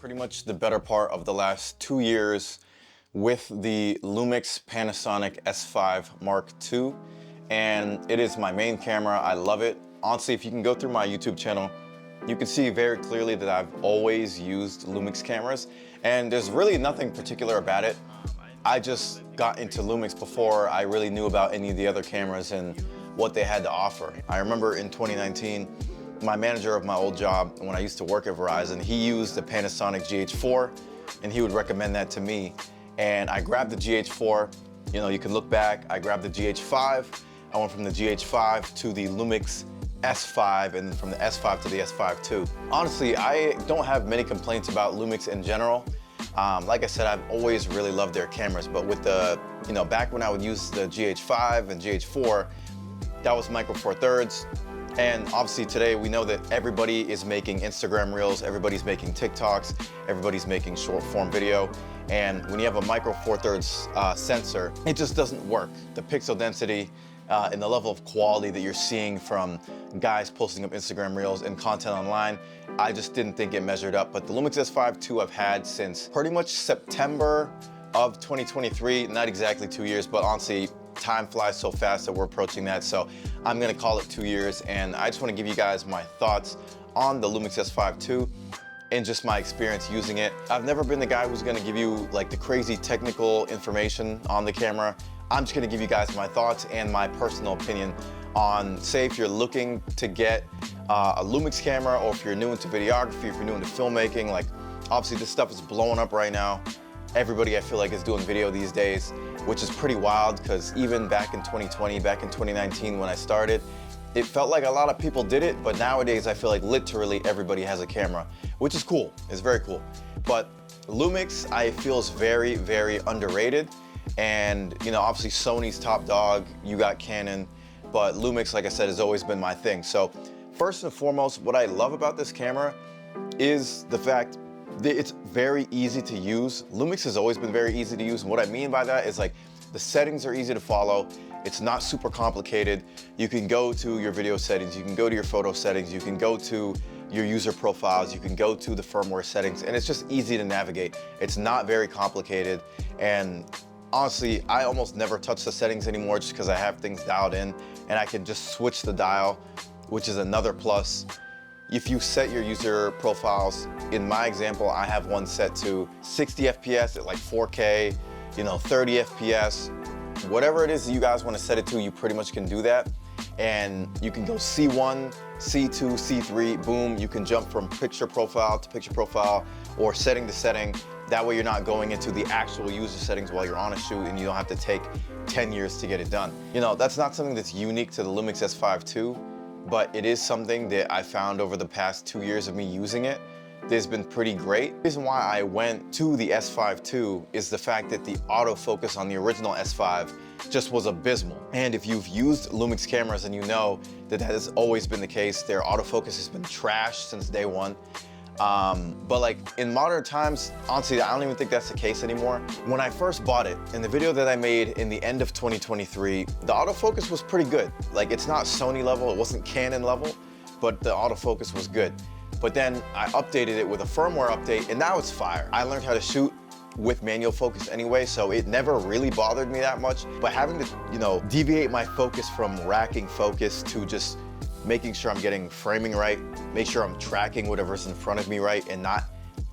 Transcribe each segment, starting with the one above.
pretty much the better part of the last 2 years with the Lumix Panasonic S5 Mark II, and it is my main camera. I love it. Honestly, if you can go through my YouTube channel, you can see very clearly that I've always used Lumix cameras, and there's really nothing particular about it. I just got into Lumix before I really knew about any of the other cameras and what they had to offer. I remember in 2019, my manager of my old job, when I used to work at Verizon, he used the Panasonic GH4, and he would recommend that to me. And I grabbed the GH4, you can look back, I grabbed the GH5, I went from the GH5 to the Lumix S5, and then from the S5 to the S5II. Honestly, I don't have many complaints about Lumix in general. Like I said, I've always really loved their cameras, but with the, back when I would use the GH5 and GH4, that was micro four thirds. And obviously today we know that everybody is making Instagram Reels, everybody's making TikToks, everybody's making short form video. And when you have a micro four thirds sensor, it just doesn't work. The pixel density and the level of quality that you're seeing from guys posting up Instagram Reels and content online, I just didn't think it measured up. But the Lumix S5II I've had since pretty much September of 2023, not exactly 2 years, but honestly, time flies so fast that we're approaching that. So I'm gonna call it 2 years, and I just wanna give you guys my thoughts on the Lumix S5II and just my experience using it. I've never been the guy who's gonna give you like the crazy technical information on the camera. I'm just gonna give you guys my thoughts and my personal opinion on, say, if you're looking to get a Lumix camera, or if you're new into videography, if you're new into filmmaking. Like, obviously this stuff is blowing up right now. Everybody, I feel like, is doing video these days, which is pretty wild, because even back in 2020, back in 2019 when I started, it felt like a lot of people did it, but nowadays I feel like literally everybody has a camera, which is cool. It's very cool. But Lumix, I feel, is very, very underrated. And obviously Sony's top dog, you got Canon, but Lumix, like I said, has always been my thing. So first and foremost, what I love about this camera is the fact that it's very easy to use. Lumix has always been very easy to use. And what I mean by that is, like, the settings are easy to follow. It's not super complicated. You can go to your video settings, you can go to your photo settings, you can go to your user profiles, you can go to the firmware settings, and it's just easy to navigate. It's not very complicated. And honestly, I almost never touch the settings anymore just because I have things dialed in, and I can just switch the dial, which is another plus. If you set your user profiles, in my example, I have one set to 60 FPS at like 4K, 30 FPS, whatever it is that you guys want to set it to, you pretty much can do that. And you can go C1, C2, C3, boom, you can jump from picture profile to picture profile or setting to setting. That way you're not going into the actual user settings while you're on a shoot, and you don't have to take 10 years to get it done. That's not something that's unique to the Lumix S5II, but it is something that I found over the past 2 years of me using it that's been pretty great. The reason why I went to the S5II is the fact that the autofocus on the original S5 just was abysmal. And if you've used Lumix cameras, and you know that that has always been the case, their autofocus has been trash since day one. But like in modern times, honestly, I don't even think that's the case anymore. When I first bought it, in the video that I made in the end of 2023, the autofocus was pretty good. Like, it's not Sony level, it wasn't Canon level, but the autofocus was good. But then I updated it with a firmware update, and now it's fire. I learned how to shoot with manual focus anyway, so it never really bothered me that much. But having to, deviate my focus from racking focus to just making sure I'm getting framing right, make sure I'm tracking whatever's in front of me right, and not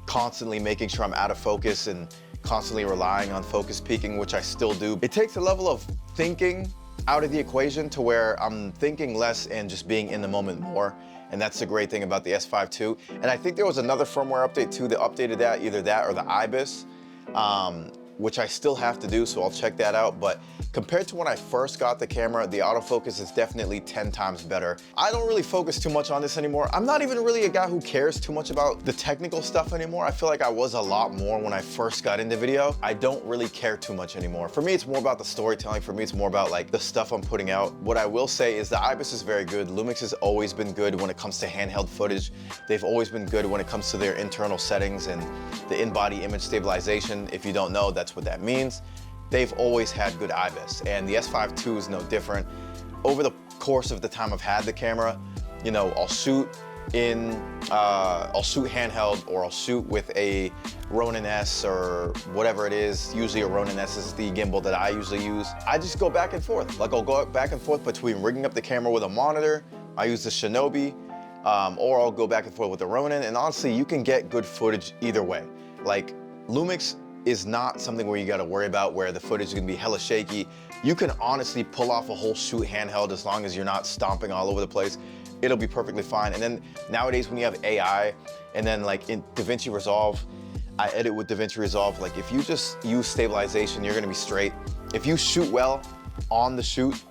constantly making sure I'm out of focus and constantly relying on focus peaking, which I still do. It takes a level of thinking out of the equation to where I'm thinking less and just being in the moment more. And that's the great thing about the S5II. And I think there was another firmware update too that updated that, either that or the IBIS, which I still have to do, so I'll check that out. But compared to when I first got the camera, the autofocus is definitely 10 times better. I don't really focus too much on this anymore. I'm not even really a guy who cares too much about the technical stuff anymore. I feel like I was a lot more when I first got into video. I don't really care too much anymore. For me, it's more about the storytelling. For me, it's more about like the stuff I'm putting out. What I will say is the IBIS is very good. Lumix has always been good when it comes to handheld footage. They've always been good when it comes to their internal settings and the in-body image stabilization. If you don't know, that's what that means. They've always had good IBIS, and the S5II is no different. Over the course of the time I've had the camera, I'll shoot, I'll shoot handheld, or I'll shoot with a Ronin S or whatever it is. Usually a Ronin S is the gimbal that I usually use. I just go back and forth. Like I'll go back and forth between rigging up the camera with a monitor. I use the Shinobi, or I'll go back and forth with the Ronin. And honestly, you can get good footage either way. Like Lumix is not something where you gotta worry about where the footage is gonna be hella shaky. You can honestly pull off a whole shoot handheld as long as you're not stomping all over the place. It'll be perfectly fine. And then nowadays when you have AI, and then like in DaVinci Resolve, I edit with DaVinci Resolve. Like if you just use stabilization, you're gonna be straight. If you shoot well on the shoot,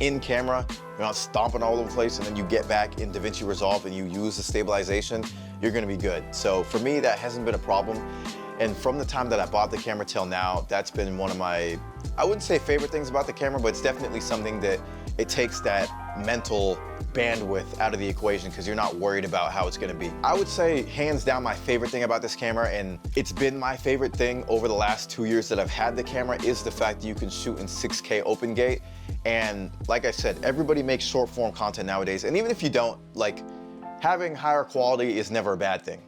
in camera, you're not stomping all over the place, and then you get back in DaVinci Resolve and you use the stabilization, you're gonna be good. So for me, that hasn't been a problem. And from the time that I bought the camera till now, that's been one of my, I wouldn't say favorite things about the camera, but it's definitely something that it takes that mental bandwidth out of the equation because you're not worried about how it's gonna be. I would say hands down my favorite thing about this camera, and it's been my favorite thing over the last 2 years that I've had the camera, is the fact that you can shoot in 6K open gate. And like I said, everybody makes short form content nowadays. And even if you don't, like having higher quality is never a bad thing.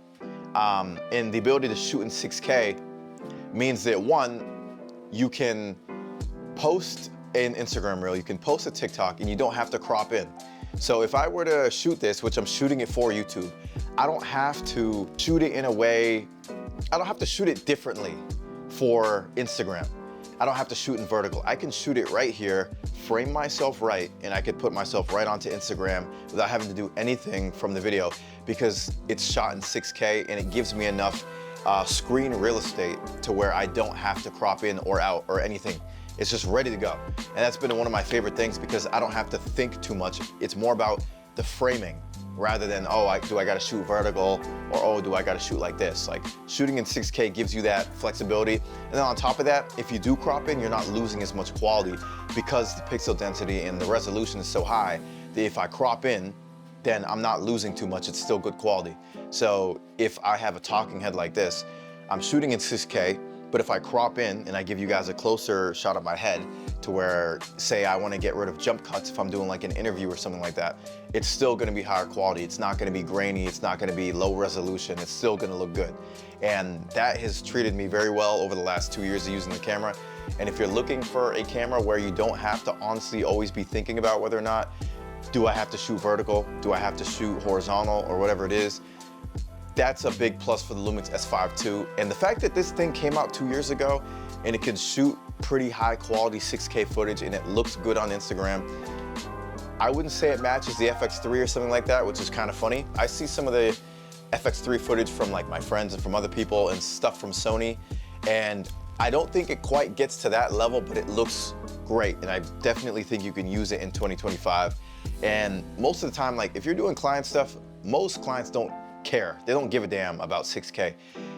And the ability to shoot in 6K means that one, you can post an Instagram reel, you can post a TikTok, and you don't have to crop in. So if I were to shoot this, which I'm shooting it for YouTube, I don't have to shoot it in a way, I don't have to shoot it differently for Instagram. I don't have to shoot in vertical. I can shoot it right here, frame myself right, and I could put myself right onto Instagram without having to do anything from the video because it's shot in 6K and it gives me enough screen real estate to where I don't have to crop in or out or anything. It's just ready to go. And that's been one of my favorite things because I don't have to think too much. It's more about the framing rather than, oh, do I gotta shoot vertical, or oh, do I gotta shoot like this? Like shooting in 6K gives you that flexibility. And then on top of that, if you do crop in, you're not losing as much quality because the pixel density and the resolution is so high that if I crop in, then I'm not losing too much, it's still good quality. So if I have a talking head like this, I'm shooting in 6K, but if I crop in and I give you guys a closer shot of my head to where, say I wanna get rid of jump cuts if I'm doing like an interview or something like that, it's still gonna be higher quality. It's not gonna be grainy, it's not gonna be low resolution, it's still gonna look good. And that has treated me very well over the last 2 years of using the camera. And if you're looking for a camera where you don't have to honestly always be thinking about whether or not, do I have to shoot vertical? Do I have to shoot horizontal or whatever it is? That's a big plus for the Lumix S5II. And the fact that this thing came out 2 years ago and it can shoot pretty high quality 6K footage and it looks good on Instagram, I wouldn't say it matches the FX3 or something like that, which is kind of funny. I see some of the FX3 footage from like my friends and from other people and stuff from Sony, and I don't think it quite gets to that level, but it looks great. And I definitely think you can use it in 2025. And most of the time, like if you're doing client stuff, most clients don't care. They don't give a damn about 6K.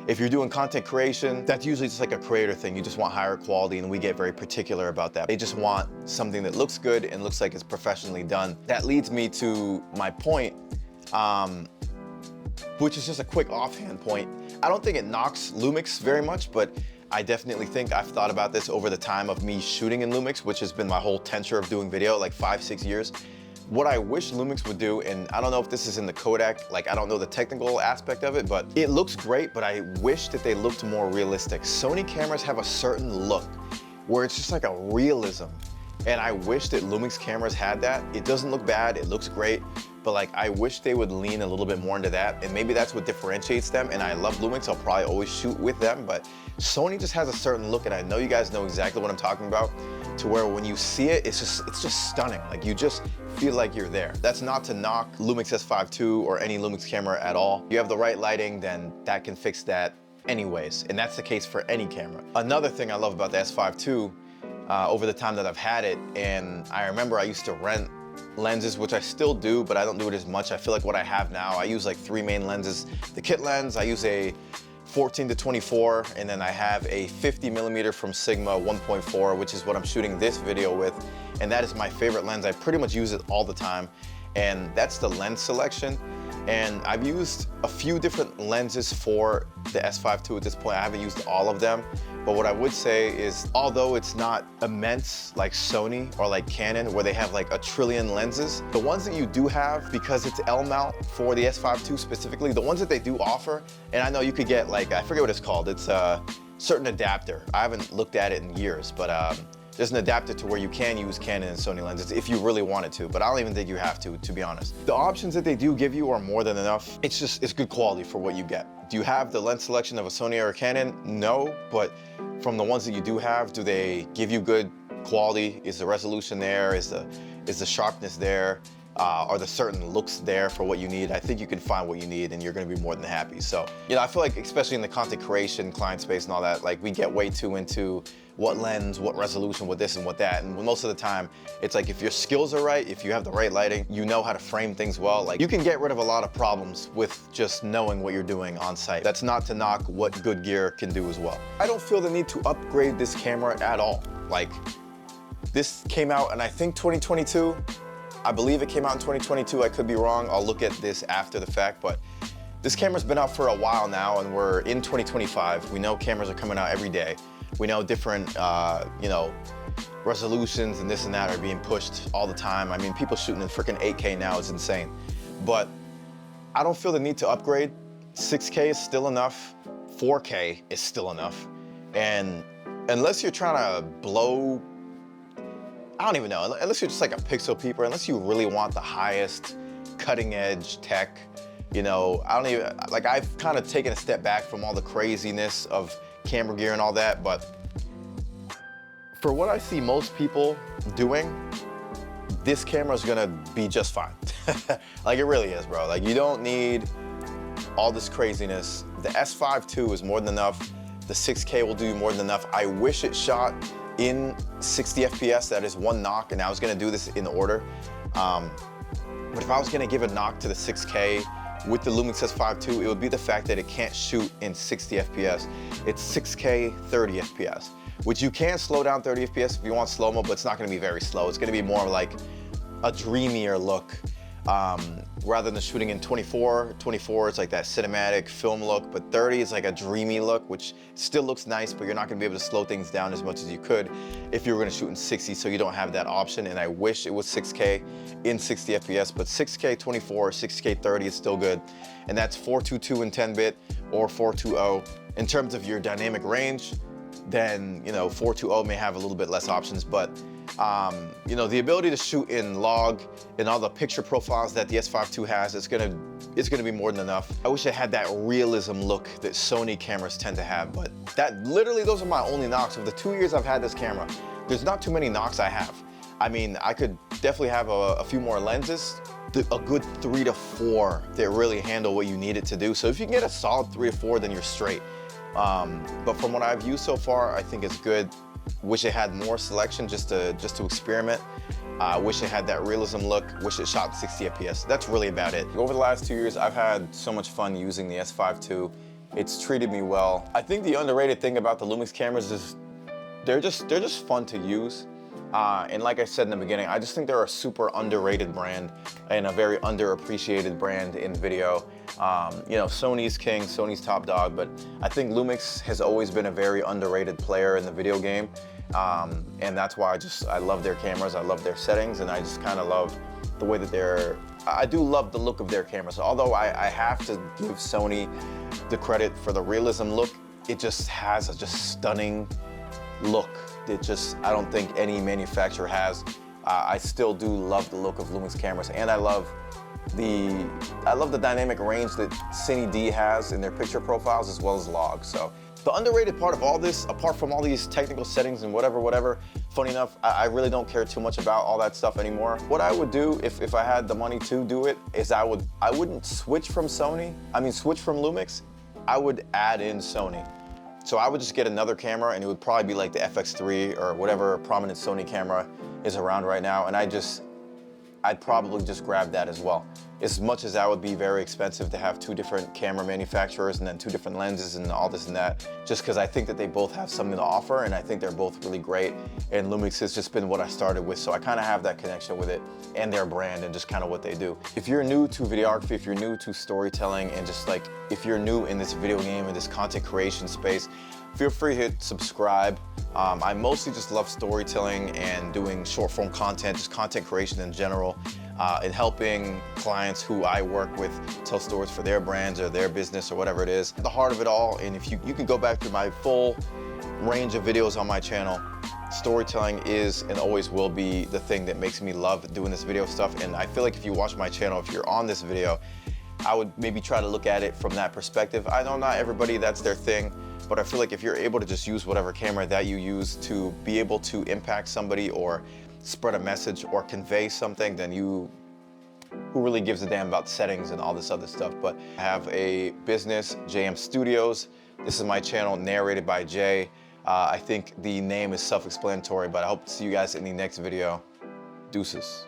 If you're doing content creation, that's usually just like a creator thing. You just want higher quality, and we get very particular about that. They just want something that looks good and looks like it's professionally done. That leads me to my point, which is just a quick offhand point. I don't think it knocks Lumix very much, but I definitely think I've thought about this over the time of me shooting in Lumix, which has been my whole tenure of doing video, like 5-6 years. What I wish Lumix would do, and I don't know if this is in the codec, like I don't know the technical aspect of it, but it looks great, but I wish that they looked more realistic. Sony cameras have a certain look where it's just like a realism. And I wish that Lumix cameras had that. It doesn't look bad, it looks great, but like I wish they would lean a little bit more into that, and maybe that's what differentiates them. And I love Lumix, I'll probably always shoot with them, but Sony just has a certain look, and I know you guys know exactly what I'm talking about, to where when you see it, it's just stunning. Like you just feel like you're there. That's not to knock Lumix S5II or any Lumix camera at all. If you have the right lighting, then that can fix that anyways, and that's the case for any camera. Another thing I love about the S5II, over the time that I've had it, and I remember I used to rent lenses, which I still do, but I don't do it as much. I feel like what I have now, I use like 3 main lenses. The kit lens, I use a 14-24, and then I have a 50mm from Sigma 1.4, which is what I'm shooting this video with, and that is my favorite lens. I pretty much use it all the time, and that's the lens selection. And I've used a few different lenses for the S5II at this point. I haven't used all of them, but what I would say is, although it's not immense like Sony or like Canon, where they have like a trillion lenses, the ones that you do have, because it's L mount for the S5II specifically, the ones that they do offer, and I know you could get like, I forget what it's called, it's a certain adapter. I haven't looked at it in years, but there's an adapter to where you can use Canon and Sony lenses if you really wanted to, but I don't even think you have to be honest. The options that they do give you are more than enough. It's good quality for what you get. Do you have the lens selection of a Sony or a Canon? No, but from the ones that you do have, do they give you good quality? Is the resolution there? Is the sharpness there? Are the certain looks there for what you need? I think you can find what you need and you're gonna be more than happy. So, you know, I feel like, especially in the content creation, client space and all that, like we get way too into what lens, what resolution, what this and what that. And most of the time, it's like if your skills are right, if you have the right lighting, you know how to frame things well, like you can get rid of a lot of problems with just knowing what you're doing on site. That's not to knock what good gear can do as well. I don't feel the need to upgrade this camera at all. Like, this came out in, I think, 2022. I believe it came out in 2022. I could be wrong. I'll look at this after the fact, but this camera's been out for a while now and we're in 2025. We know cameras are coming out every day. We know different, you know, resolutions and this and that are being pushed all the time. I mean, people shooting in freaking 8K now is insane. But I don't feel the need to upgrade. 6K is still enough. 4K is still enough. And unless you're trying to blow, I don't even know, unless you're just like a pixel peeper, unless you really want the highest cutting edge tech, you know, I don't even, like I've kind of taken a step back from all the craziness of camera gear and all that, but for what I see most people doing, this camera is gonna be just fine. Like it really is, bro. Like you don't need all this craziness. The S5II is more than enough. The 6K will do more than enough. I wish it shot in 60 FPS, that is one knock, and I was gonna do this in order. But if I was gonna give a knock to the 6K with the Lumix S5II, it would be the fact that it can't shoot in 60 FPS. It's 6K 30 FPS, which you can slow down 30 FPS if you want slow-mo, but it's not gonna be very slow. It's gonna be more like a dreamier look. Rather than shooting in 24, it's like that cinematic film look, but 30 is like a dreamy look, which still looks nice, but you're not gonna be able to slow things down as much as you could if you were gonna shoot in 60, so you don't have that option. And I wish it was 6K in 60 FPS, but 6K 24, 6K 30 is still good. And that's 422 in 10-bit or 420. In terms of your dynamic range, then, you know, 420 may have a little bit less options, but you know, the ability to shoot in log and all the picture profiles that the S5II has, it's gonna be more than enough. I wish it had that realism look that Sony cameras tend to have, but that literally, those are my only knocks. Of the 2 years I've had this camera, there's not too many knocks I have. I mean, I could definitely have a few more lenses, a good 3 to 4 that really handle what you need it to do. So if you can get a solid 3 to 4, then you're straight. But from what I've used so far, I think it's good. Wish it had more selection just to experiment. Wish it had that realism look. Wish it shot 60 FPS. That's really about it. Over the last 2 years, I've had so much fun using the S5II. It's treated me well. I think the underrated thing about the Lumix cameras is they're just fun to use. And like I said in the beginning, I just think they're a super underrated brand and a very underappreciated brand in video. You know, Sony's king, Sony's top dog, but I think Lumix has always been a very underrated player in the video game. And that's why I love their cameras, I love their settings, and I just kind of love the way that I do love the look of their cameras. Although I have to give Sony the credit for the realism look, it just has a stunning look. I don't think any manufacturer has. I still do love the look of Lumix cameras, and I love the dynamic range that Cine D has in their picture profiles as well as log. So the underrated part of all this, apart from all these technical settings and whatever, funny enough, I really don't care too much about all that stuff anymore. What I would do if I had the money to do it is I wouldn't switch from switch from Lumix. I would add in Sony. So I would just get another camera, and it would probably be like the FX3 or whatever prominent Sony camera is around right now. And I'd probably just grab that as well. As much as that would be very expensive to have 2 different camera manufacturers and then 2 different lenses and all this and that, just because I think that they both have something to offer and I think they're both really great. And Lumix has just been what I started with, so I kind of have that connection with it and their brand and just kind of what they do. If you're new to videography, if you're new to storytelling, and just like if you're new in this video game and this content creation space, feel free to hit subscribe. I mostly just love storytelling and doing short form content, just content creation in general, and helping clients who I work with tell stories for their brands or their business or whatever it is. At the heart of it all, and if you can go back to my full range of videos on my channel, storytelling is and always will be the thing that makes me love doing this video stuff. And I feel like if you watch my channel, if you're on this video, I would maybe try to look at it from that perspective. I know not everybody, that's their thing, but I feel like if you're able to just use whatever camera that you use to be able to impact somebody or spread a message or convey something, then who really gives a damn about settings and all this other stuff. But I have a business, JM Studios. This is my channel, narrated by Jay. I think the name is self-explanatory, but I hope to see you guys in the next video. Deuces.